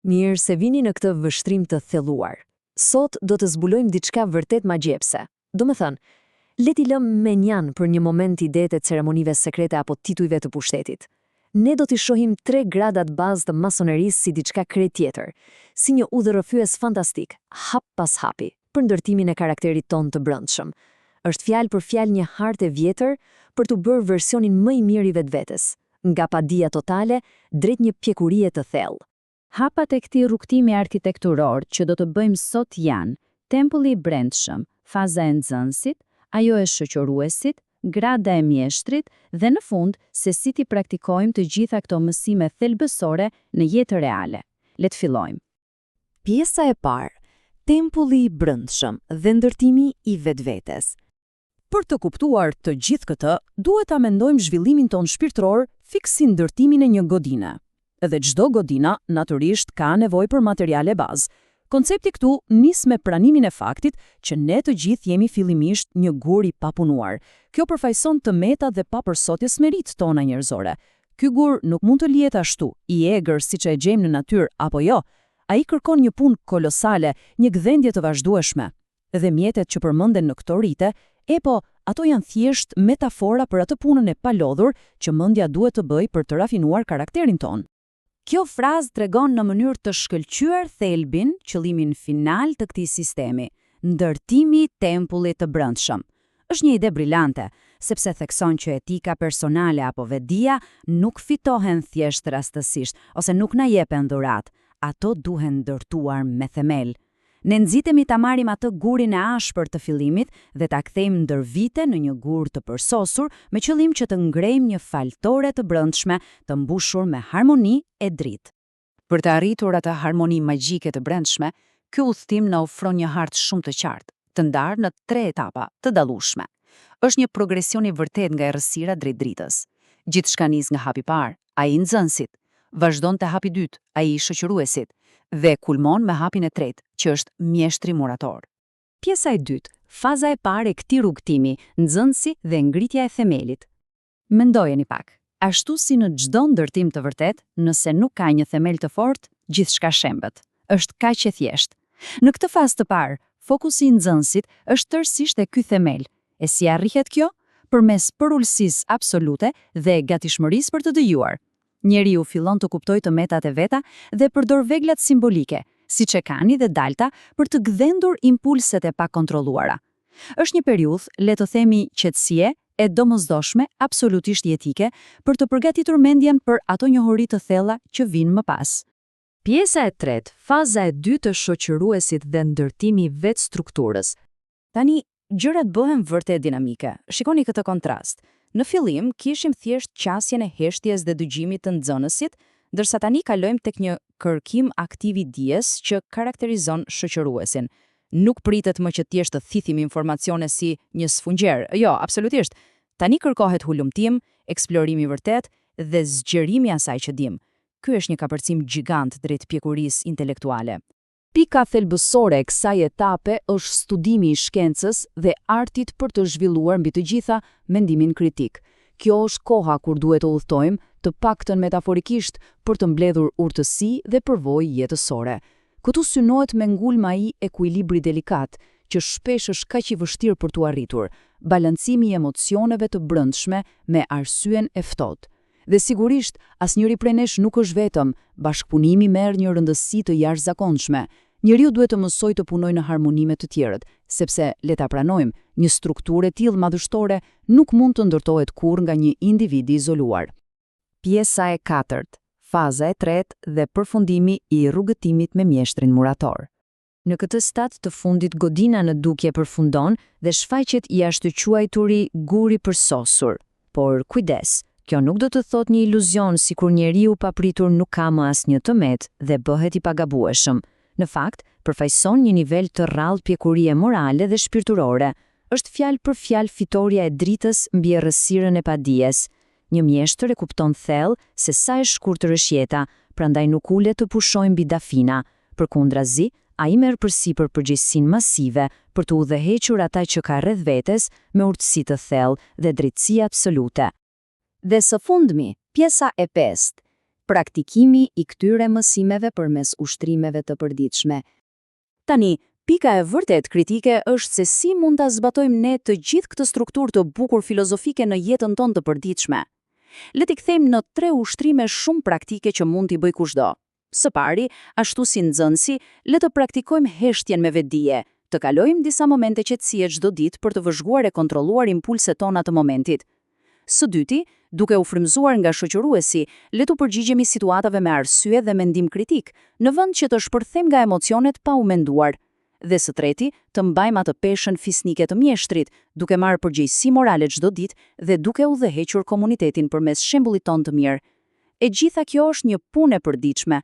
Mirë se vini në këtë vështrim të thelluar. Sot do të zbulojmë diçka vërtet magjepse. Do me thënë, le t'i lëmë menjan për një moment idetë e ceremonive sekrete apo titujve të pushtetit. Ne do t'i shohim 3 gradat bazë të masonerisë si diçka krejt tjetër, si një udhërrëfyes fantastik, hap pas hapi, për ndërtimin e karakterit ton të brendshëm. Është fjalë për fjalë një hartë e vjetër për të bërë versionin më i mirë i vetvetes, nga padia totale drejt një pjekurie të thellë. Hapat e këtij rrugtimi arkitekturor që do të bëjmë sot janë tempulli i brendshëm, faza e nxënësit, ajo e shoqëruesit, grada e mjeshtrit dhe në fund se si ti praktikojmë të gjitha këto mësime thelbësore në jetë reale. Le të fillojmë. Pjesa e parë, tempulli i brendshëm dhe ndërtimi i vetvetes. Për të kuptuar të gjithë këtë, duhet ta mendojmë zhvillimin ton shpirtëror fikse si ndërtimin e një godine. Edhe çdo godina, natyrisht, ka nevojë për materiale bazë. Koncepti këtu nis me pranimin e faktit që ne të gjithë jemi fillimisht një gur i papunuar. Kjo përfaqëson të metat dhe papërsotjes merit tona njerëzore. Ky gur nuk mund të lihet ashtu, i egër siç e gjejmë në natyrë apo jo. Ai kërkon një punë kolosale, një gdhendje të vazhdueshme. Dhe mjetet që përmenden në këto rite, ato janë thjesht metafora për atë punën e palodhur që mendja duhet të bëjë për të rafinuar karakterin ton. Kjo frazë tregon në mënyrë të shkëlqyer thelbin, qëllimin final të këtij sistemi, ndërtimi i tempullit të brendshëm. Është një ide brillante, sepse thekson që etika personale apo vetdia nuk fitohen thjesht rastësisht ose nuk na jepen dhuratë, ato duhen ndërtuar me themel. Ne nxitemi ta marrim atë gurin e ashpër të fillimit dhe ta kthejmë ndër vite në një gur të përsosur me qëllim që të ngrejmë një faltore të brendshme të mbushur me harmoni e dritë. Për të arritur atë harmoni magjike të brendshme, ky udhtim na ofron një hartë shumë të qartë, të ndarë në 3 etapa të dallueshme. Është një progresion i vërtet nga errësira drejt dritës. Gjithçka nis nga hapi i parë, ai i nxënësit, vazhdon te hapi i dytë, ai i shoqëruesit, dhe kulmon me hapin e tretë, që është mjeshtri murator. Pjesa e dytë, faza e parë e këtij rrugtimi, nxënësi dhe ngritja e themelit. Mendojeni pak, ashtu si në çdo ndërtim të vërtet, nëse nuk ka një themel të fortë, gjithçka shembet. Është kaq e thjeshtë. Në këtë fazë të parë, fokusi i nxënësit është tërësisht e ky themel. E si arrihet kjo? Përmes përullësisë absolute dhe gatishmërisë për të dëgjuar. Njeriu fillon të kuptojë të metat e veta dhe përdor veglat simbolike, siç e Kani dhe Dalta, për të gdhendur impulset e pakontrolluara. Është një periudhë, le të themi, qetësie e domosdoshme, absolutisht jetike, për të përgatitur mendjen për ato njohuri të thella që vinë më pas. Pjesa e tretë, faza e dytë të shoqëruesit dhe ndërtimi i vetë strukturës. Tani, gjërat bëhen vërtet dinamike. Shikoni këtë kontrast. Në fillim, kishim thjesht qasjen e heshtjes dhe dëgjimit të nxënësit, ndërsa tani kalojmë tek një kërkim aktiv i dijes që karakterizon shoqëruesin. Nuk pritet më që thjesht të thithim informacione si një sfungjer. Jo, absolutisht. Tani kërkohet hulumtim, eksplorimi i vërtet dhe zgjerimi i asaj që dim. Ky është një kapërcim gjigant drejt pjekurisë intelektuale. Pika thelbësore e kësaj etape është studimi i shkencës dhe artit për të zhvilluar mbi të gjitha mendimin kritik. Kjo është koha kur duhet të udhtojmë, të paktën metaforikisht, për të mbledhur urtësi dhe përvojë jetësore. Këtu synohet me ngulma i ekuilibri delikat, që shpesh është kaq i vështirë për t'u arritur, balancimi i emocioneve të brendshme me arsyen e ftohtë. Dhe sigurisht, asnjëri prej nesh nuk është vetëm, bashkëpunimi merr një rëndësi të jashtëzakonshme. Njeriu duhet të mësojë të punojë në harmoni me të tjerët, sepse le ta pranojmë, një strukturë e tillë madhështore nuk mund të ndërtohet kurrë nga një individ i izoluar. Pjesa e katërt, faza e tretë dhe përfundimi i rrugëtimit me mjeshtrin murator. Në këtë stad të fundit godina në dukje përfundon dhe shfaqet jashtë quajturi guri përsosur. Por kujdes, kjo nuk do të thotë një iluzion sikur njeriu papritur nuk ka më asnjë tëmet dhe bëhet i pagabueshëm. Në fakt, përfaqëson një nivel të rrallë pjekurie morale dhe shpirtërore. Është fjalë për fjalë fitoria e dritës mbi errësirën e padijes. Një mjeshtër e kupton thellë se sa e shkurtër është jeta, prandaj nuk ulet të pushojë mbi dafina. Përkundrazi, ai merr përsipër përgjegjësinë masive për të udhëhequr ata që ka rreth vetes me urtësi të thellë dhe drejtësi absolute. Dhe së fundmi, pjesa e pestë, praktikimi i këtyre mësimeve përmes ushtrimeve të përditshme. Tani, pika e vërtet kritike është se si mund ta zbatojmë ne të gjithë këtë strukturë të bukur filozofike në jetën tonë të përditshme. Le t'i kthejmë në 3 ushtrime shumë praktike që mund t'i bëj kushdo. Së pari, ashtu si nxënësi, le të praktikojmë heshtjen me vetdije, të kalojmë disa momente qetësie çdo ditë për të vëzhguar e kontrolluar impulset tona të momentit. Së dyti, duke u frymzuar nga shoqëruesi, le të përgjigjemi situatave me arsye dhe mendim kritik, në vend që të shpërthejmë nga emocionet pa u menduar. Dhe së treti, të mbajmë atë peshën fisnike të mjeshtrit, duke marrë përgjegjësi morale çdo ditë dhe duke udhëhequr komunitetin përmes shembullit tonë të mirë. E gjitha kjo është një punë e përditshme.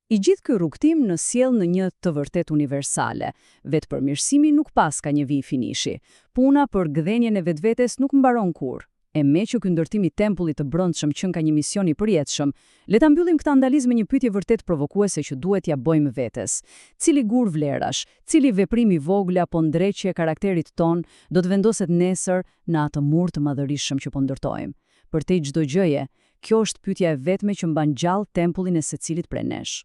I gjithë ky rrugtim në sjell në një të vërtet universale. Vetë përmirësimi nuk pas ka një vijë finishi. Puna për gdhenjen e vetvetes nuk mbaron kurrë. E me që ky ndërtim i tempullit të brendshëm që ka një mision i përjetshëm, le ta mbyllim këtë analizë me një pyetje vërtet provokuese që duhet ja bëjmë vetes. Cili gur vlerash, cili veprim i vogël apo ndreqje e karakterit ton do të vendoset nesër në atë mur të madhërisëm që po ndërtojmë? Për te çdo gjëje, kjo është pyetja e vetme që mban gjallë tempullin e secilit prej nesh.